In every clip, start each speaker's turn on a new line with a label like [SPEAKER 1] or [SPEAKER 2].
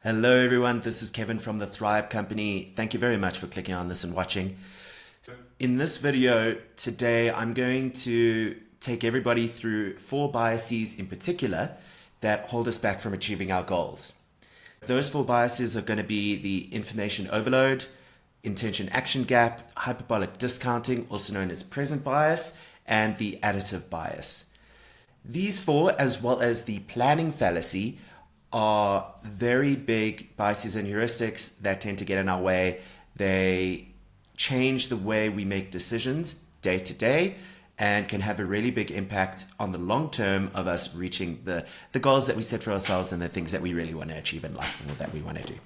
[SPEAKER 1] Hello everyone, this is Kevin from the Thrive Company. Thank you very much for clicking on this and watching. In this video today, I'm going to take everybody through 4 biases in particular that hold us back from achieving our goals. Those 4 biases are going to be the information overload, intention action gap, hyperbolic discounting, also known as present bias, and the additive bias. These 4, as well as the planning fallacy, are very big biases and heuristics that tend to get in our way. They change the way we make decisions day to day and can have a really big impact on the long term of us reaching the goals that we set for ourselves and the things that we really want to achieve in life or that we want to do.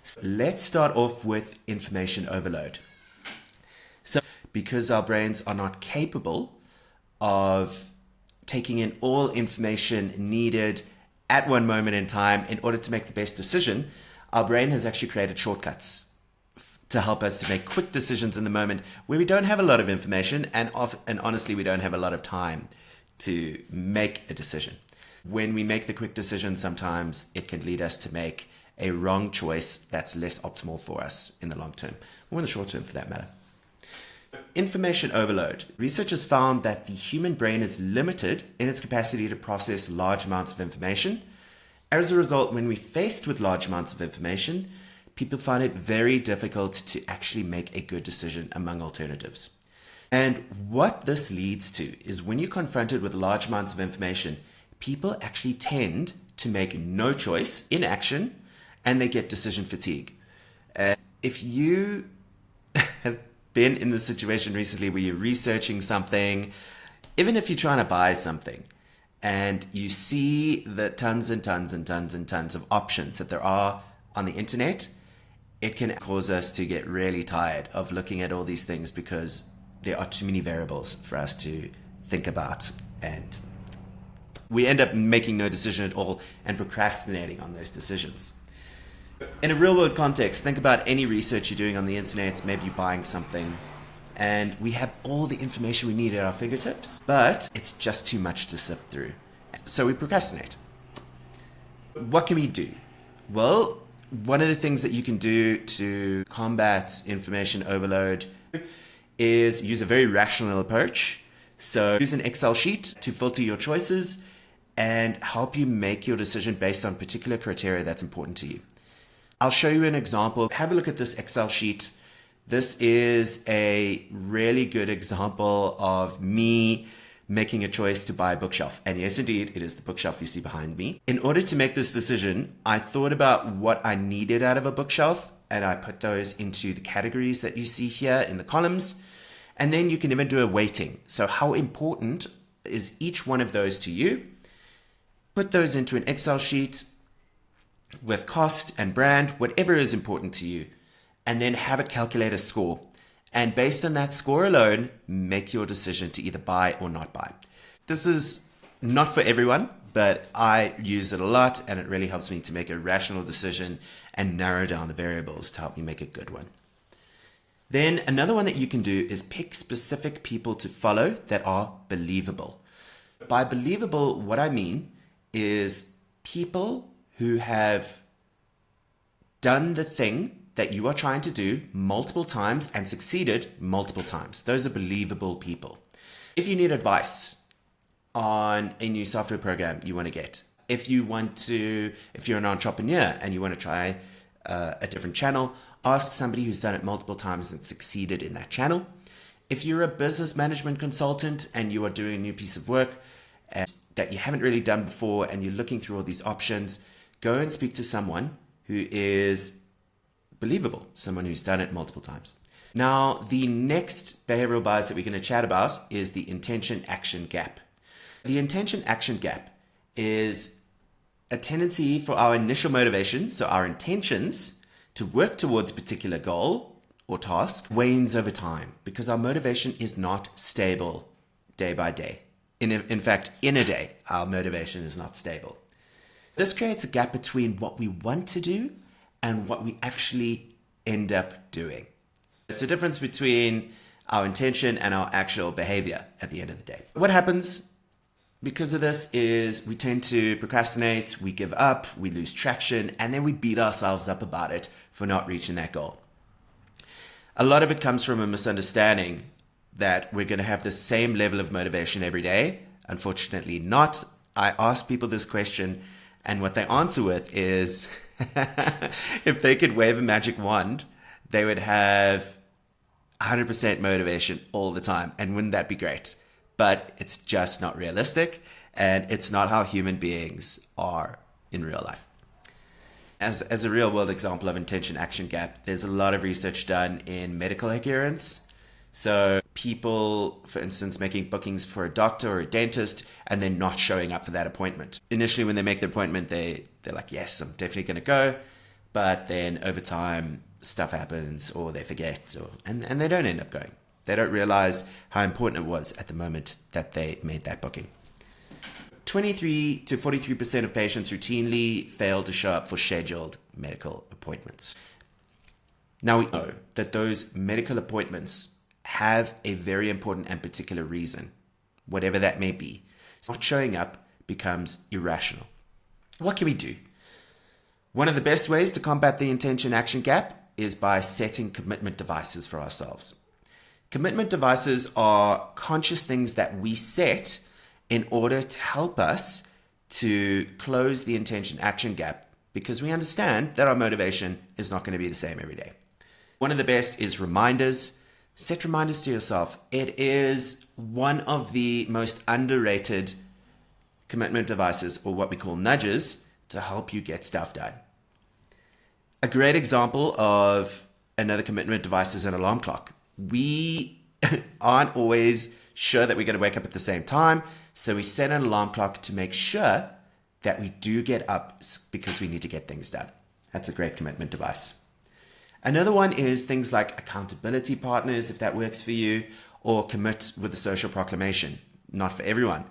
[SPEAKER 1] So let's start off with information overload. So because our brains are not capable of taking in all information needed at one moment in time in order to make the best decision, our brain has actually created shortcuts to help us to make quick decisions in the moment where we don't have a lot of information and honestly we don't have a lot of time to make a decision. When we make the quick decision, sometimes it can lead us to make a wrong choice that's less optimal for us in the long term, or in the short term for that matter. Information overload. Researchers found that the human brain is limited in its capacity to process large amounts of information. As a result, when we're faced with large amounts of information, people find it very difficult to actually make a good decision among alternatives. And what this leads to is when you're confronted with large amounts of information, people actually tend to make no choice, inaction, and they get decision fatigue. If you have been in the situation recently where you're researching something, even if you're trying to buy something, and you see the tons and tons and tons and tons of options that there are on the internet, it can cause us to get really tired of looking at all these things because there are too many variables for us to think about, and we end up making no decision at all and procrastinating on those decisions. In a real world context, think about any research you're doing on the internet, maybe you're buying something, and we have all the information we need at our fingertips, but it's just too much to sift through. So we procrastinate. What can we do? Well, one of the things that you can do to combat information overload is use a very rational approach. So use an Excel sheet to filter your choices and help you make your decision based on particular criteria that's important to you. I'll show you an example. Have a look at this Excel sheet. This is a really good example of me making a choice to buy a bookshelf. And yes, indeed, it is the bookshelf you see behind me. In order to make this decision, I thought about what I needed out of a bookshelf, and I put those into the categories that you see here in the columns. And then you can even do a weighting. So how important is each one of those to you? Put those into an Excel sheet with cost and brand, whatever is important to you, and then have it calculate a score. And based on that score alone, make your decision to either buy or not buy. This is not for everyone, but I use it a lot and it really helps me to make a rational decision and narrow down the variables to help me make a good one. Then another one that you can do is pick specific people to follow that are believable. By believable, what I mean is people who have done the thing that you are trying to do multiple times and succeeded multiple times. Those are believable people. If you need advice on a new software program you want to get, if you're an entrepreneur and you want to try a different channel, ask somebody who's done it multiple times and succeeded in that channel. If you're a business management consultant and you are doing a new piece of work that you haven't really done before and you're looking through all these options, go and speak to someone who is believable, someone who's done it multiple times. Now, the next behavioral bias that we're going to chat about is the intention action gap. The intention action gap is a tendency for our initial motivation, so our intentions to work towards a particular goal or task, wanes over time because our motivation is not stable day by day. In fact, in a day, our motivation is not stable. This creates a gap between what we want to do and what we actually end up doing. It's a difference between our intention and our actual behavior at the end of the day. What happens because of this is we tend to procrastinate, we give up, we lose traction, and then we beat ourselves up about it for not reaching that goal. A lot of it comes from a misunderstanding that we're going to have the same level of motivation every day. Unfortunately not. I ask people this question, and what they answer with is if they could wave a magic wand, they would have 100% motivation all the time. And wouldn't that be great? But it's just not realistic, and it's not how human beings are in real life. As a real world example of intention action gap, there's a lot of research done in medical adherence. So people, for instance, making bookings for a doctor or a dentist and then not showing up for that appointment. Initially, when they make the appointment, they're like, yes, I'm definitely going to go. But then over time, stuff happens, or they forget, and they don't end up going. They don't realize how important it was at the moment that they made that booking. 23 to 43% of patients routinely fail to show up for scheduled medical appointments. Now we know that those medical appointments have a very important and particular reason, whatever that may be. Not showing up becomes irrational. What can we do? One of the best ways to combat the intention action gap is by setting commitment devices for ourselves. Commitment devices are conscious things that we set in order to help us to close the intention action gap, because we understand that our motivation is not going to be the same every day. One of the best is reminders. Set reminders to yourself. It is one of the most underrated commitment devices, or what we call nudges, to help you get stuff done. A great example of another commitment device is an alarm clock. We aren't always sure that we're going to wake up at the same time, so we set an alarm clock to make sure that we do get up because we need to get things done. That's a great commitment device. Another one is things like accountability partners, if that works for you, or commit with a social proclamation. Not for everyone.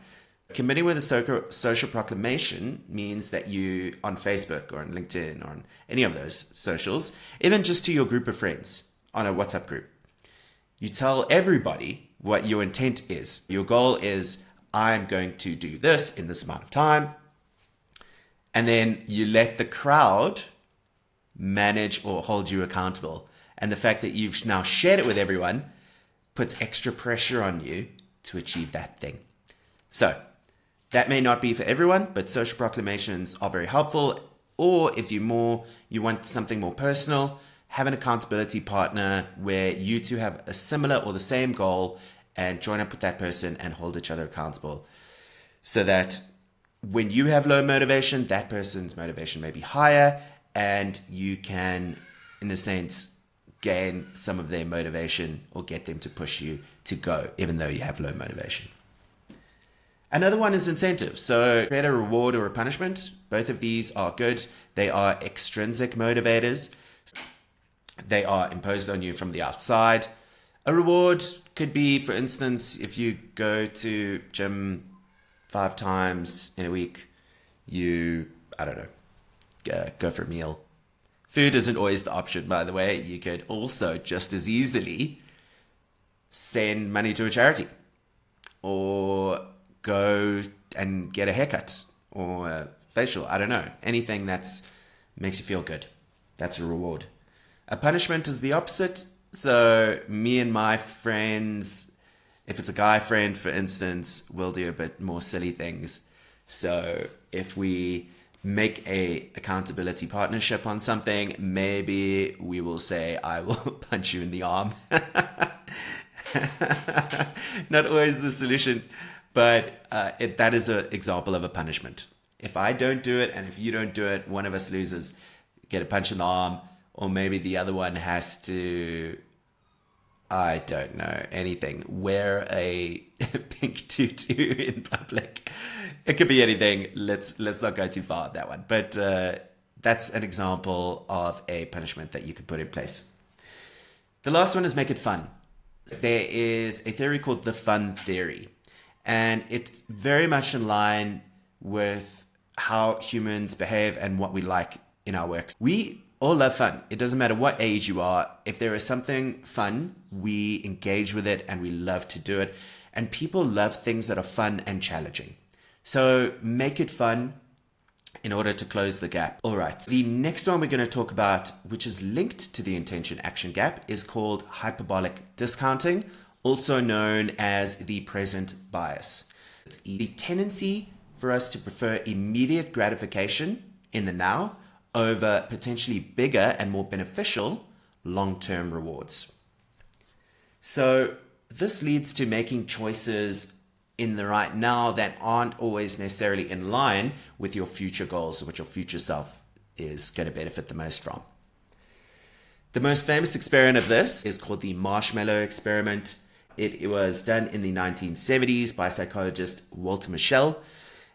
[SPEAKER 1] Committing with a social proclamation means that you, on Facebook or on LinkedIn or on any of those socials, even just to your group of friends on a WhatsApp group, you tell everybody what your intent is. Your goal is, I'm going to do this in this amount of time. And then you let the crowd manage or hold you accountable. And the fact that you've now shared it with everyone puts extra pressure on you to achieve that thing. So that may not be for everyone, but social proclamations are very helpful. Or if you want something more personal, have an accountability partner where you two have a similar or the same goal, and join up with that person and hold each other accountable, so that when you have low motivation, that person's motivation may be higher, and you can, in a sense, gain some of their motivation or get them to push you to go, even though you have low motivation. Another one is incentives. So create a reward or a punishment. Both of these are good. They are extrinsic motivators. They are imposed on you from the outside. A reward could be, for instance, if you go to gym 5 times in a week, you, go for a meal. Food isn't always the option, by the way. You could also just as easily send money to a charity, or go and get a haircut or a facial. I don't know. Anything that makes you feel good. That's a reward. A punishment is the opposite. So me and my friends, if it's a guy friend, for instance, we'll do a bit more silly things. So if we make a accountability partnership on something, maybe we will say, I will punch you in the arm. Not always the solution, but that is an example of a punishment. If I don't do it and if you don't do it, one of us loses, get a punch in the arm, or maybe the other one has to, I don't know, anything, wear a pink tutu in public. It could be anything. Let's not go too far on that one. But that's an example of a punishment that you could put in place. The last one is make it fun. There is a theory called the fun theory, and it's very much in line with how humans behave and what we like in our work. We all love fun. It doesn't matter what age you are. If there is something fun, we engage with it and we love to do it. And people love things that are fun and challenging. So make it fun in order to close the gap. All right, the next one we're going to talk about, which is linked to the intention action gap, is called hyperbolic discounting, also known as the present bias. It's the tendency for us to prefer immediate gratification in the now over potentially bigger and more beneficial long-term rewards. So this leads to making choices in the right now that aren't always necessarily in line with your future goals, or what your future self is going to benefit the most from. The most famous experiment of this is called the Marshmallow Experiment. It was done in the 1970s by psychologist Walter Mischel,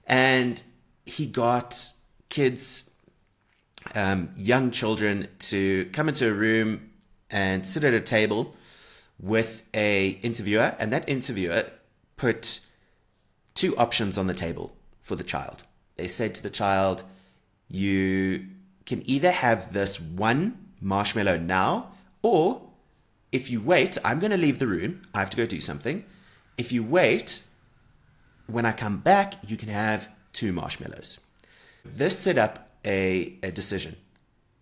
[SPEAKER 1] and he got kids, young children, to come into a room and sit at a table with an interviewer, and that interviewer put two options on the table for the child. They said to the child, you can either have this one marshmallow now, or if you wait, I'm going to leave the room, I have to go do something. If you wait, when I come back, you can have two marshmallows. This set up a decision.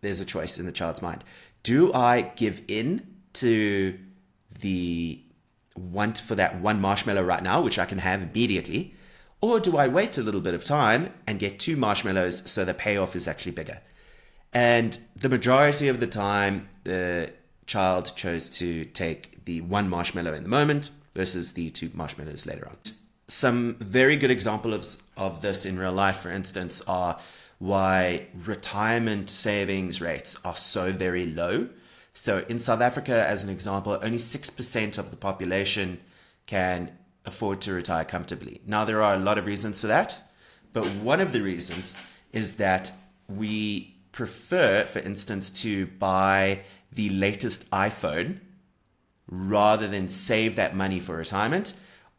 [SPEAKER 1] There's a choice in the child's mind. Do I give in to the want for that one marshmallow right now, which I can have immediately, or do I wait a little bit of time and get two marshmallows so the payoff is actually bigger? And the majority of the time, the child chose to take the one marshmallow in the moment versus the two marshmallows later on. Some very good examples of this in real life, for instance, are why retirement savings rates are so very low. So in South Africa, as an example, only 6% of the population can afford to retire comfortably. Now, there are a lot of reasons for that, but one of the reasons is that we prefer, for instance, to buy the latest iPhone rather than save that money for retirement,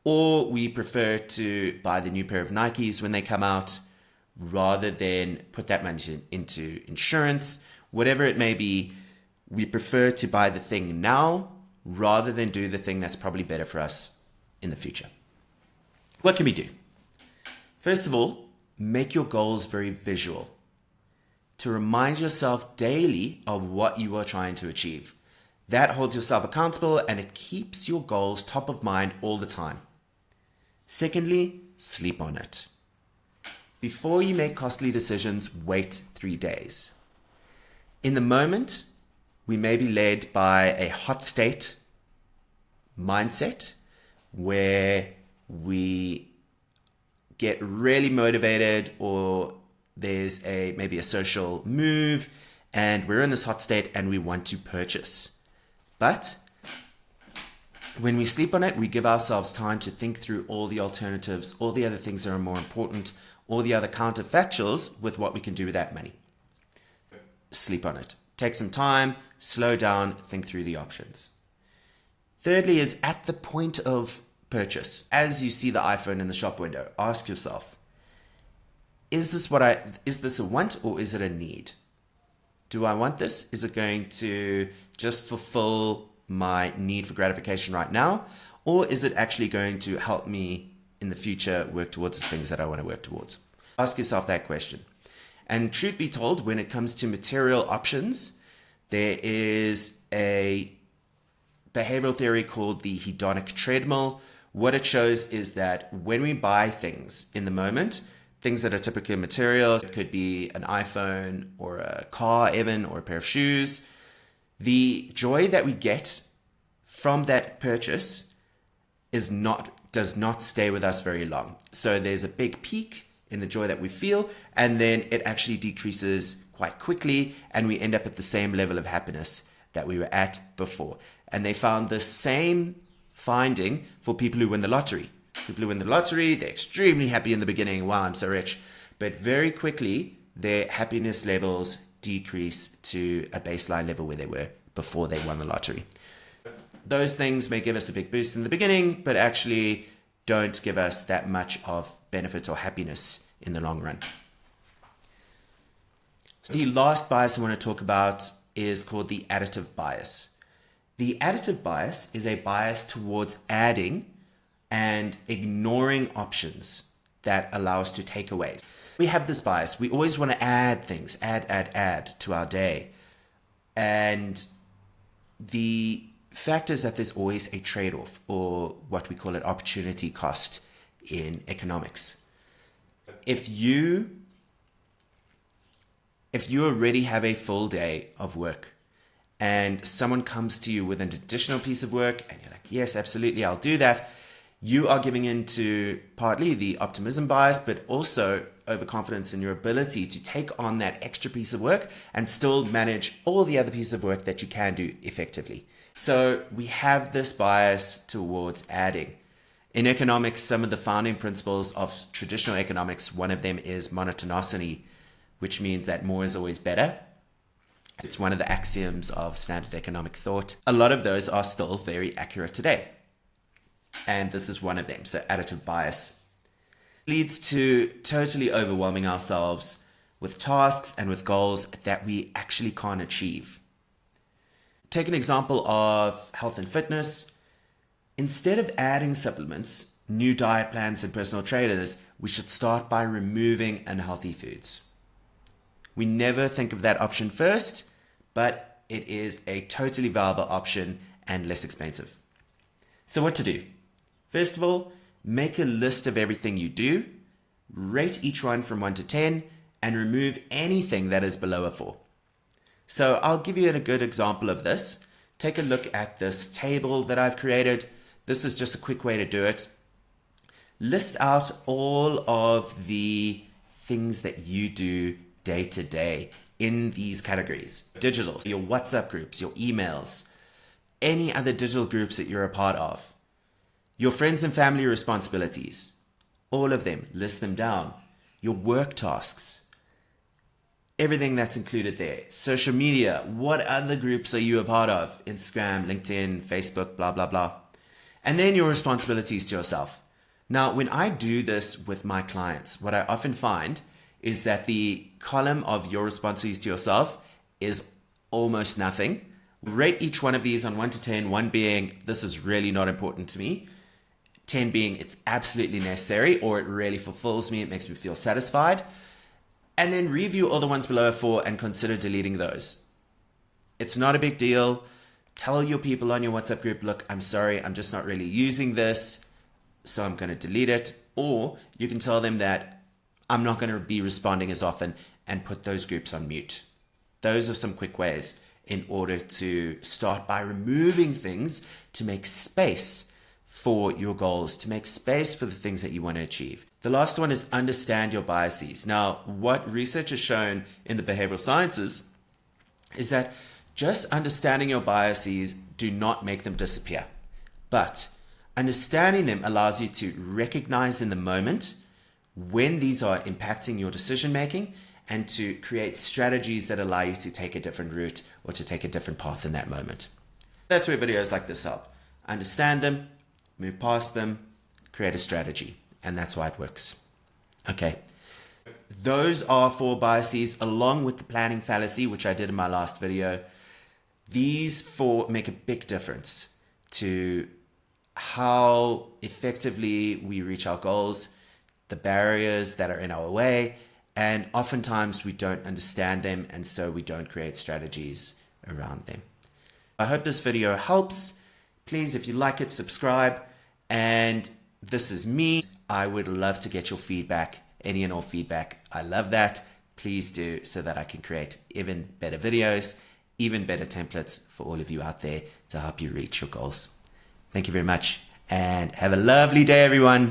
[SPEAKER 1] or we prefer to buy the new pair of Nikes when they come out rather than put that money into insurance, whatever it may be. We prefer to buy the thing now rather than do the thing that's probably better for us in the future. What can we do? First of all, make your goals very visual to remind yourself daily of what you are trying to achieve. That holds yourself accountable and it keeps your goals top of mind all the time. Secondly, sleep on it. Before you make costly decisions, wait 3 days. In the moment, we may be led by a hot state mindset where we get really motivated, or there's maybe a social move and we're in this hot state and we want to purchase. But when we sleep on it, we give ourselves time to think through all the alternatives, all the other things that are more important, all the other counterfactuals with what we can do with that money. Sleep on it. Take some time, slow down, think through the options. Thirdly is at the point of purchase. As you see the iPhone in the shop window, ask yourself, is this a want or is it a need? Do I want this? Is it going to just fulfill my need for gratification right now? Or is it actually going to help me in the future work towards the things that I want to work towards? Ask yourself that question. And truth be told, when it comes to material options, there is a behavioral theory called the hedonic treadmill. What it shows is that when we buy things in the moment, things that are typically material, it could be an iPhone or a car even, or a pair of shoes, the joy that we get from that purchase does not stay with us very long. So there's a big peak in the joy that we feel, and then it actually decreases quite quickly, and we end up at the same level of happiness that we were at before. And they found the same finding for people who win the lottery. People who win the lottery, they're extremely happy in the beginning. Wow, I'm so rich. But very quickly, their happiness levels decrease to a baseline level where they were before they won the lottery. Those things may give us a big boost in the beginning, but actually don't give us that much of benefit or happiness in the long run. So the last bias I want to talk about is called the additive bias. The additive bias is a bias towards adding and ignoring options that allow us to take away. We have this bias. We always want to add things, add to our day. And the fact is that there's always a trade-off, or what we call it, opportunity cost in economics. If you already have a full day of work and someone comes to you with an additional piece of work and you're like, yes, absolutely, I'll do that, you are giving into partly the optimism bias, but also overconfidence in your ability to take on that extra piece of work and still manage all the other pieces of work that you can do effectively. So we have this bias towards adding. In economics, some of the founding principles of traditional economics, one of them is monotonicity, which means that more is always better. It's one of the axioms of standard economic thought. A lot of those are still very accurate today. And this is one of them, so additive bias. It leads to totally overwhelming ourselves with tasks and with goals that we actually can't achieve. Take an example of health and fitness. Instead of adding supplements, new diet plans, and personal trainers, we should start by removing unhealthy foods. We never think of that option first, but it is a totally viable option and less expensive. So what to do? First of all, make a list of everything you do, rate each one from 1 to 10, and remove anything that is below a 4. So I'll give you a good example of this. Take a look at this table that I've created. This is just a quick way to do it. List out all of the things that you do day to day in these categories. Digital, your WhatsApp groups, your emails, any other digital groups that you're a part of. Your friends and family responsibilities, all of them, list them down. Your work tasks, everything that's included there. Social media, what other groups are you a part of? Instagram, LinkedIn, Facebook, blah, blah, blah. And then your responsibilities to yourself. Now, when I do this with my clients, what I often find is that the column of your responsibilities to yourself is almost nothing. Rate each one of these on 1 to 10, 1 being, this is really not important to me. 10 being, it's absolutely necessary, or it really fulfills me, it makes me feel satisfied. And then review all the ones below a 4 and consider deleting those. It's not a big deal. Tell your people on your WhatsApp group, look, I'm sorry, I'm just not really using this, so I'm going to delete it. Or you can tell them that I'm not going to be responding as often and put those groups on mute. Those are some quick ways in order to start by removing things to make space for your goals, to make space for the things that you want to achieve. The last one is understand your biases. Now, what research has shown in the behavioral sciences is that just understanding your biases do not make them disappear. But understanding them allows you to recognize in the moment when these are impacting your decision making and to create strategies that allow you to take a different route or to take a different path in that moment. That's where videos like this help. Understand them, move past them, create a strategy, and that's why it works. Okay, those are 4 biases along with the planning fallacy, which I did in my last video. These 4 make a big difference to how effectively we reach our goals, the barriers that are in our way, and oftentimes we don't understand them, and so we don't create strategies around them. I hope this video helps. Please, if you like it, subscribe. And this is me. I would love to get your feedback, any and all feedback. I love that. Please do, so that I can create even better videos, even better templates for all of you out there to help you reach your goals. Thank you very much, and have a lovely day, everyone.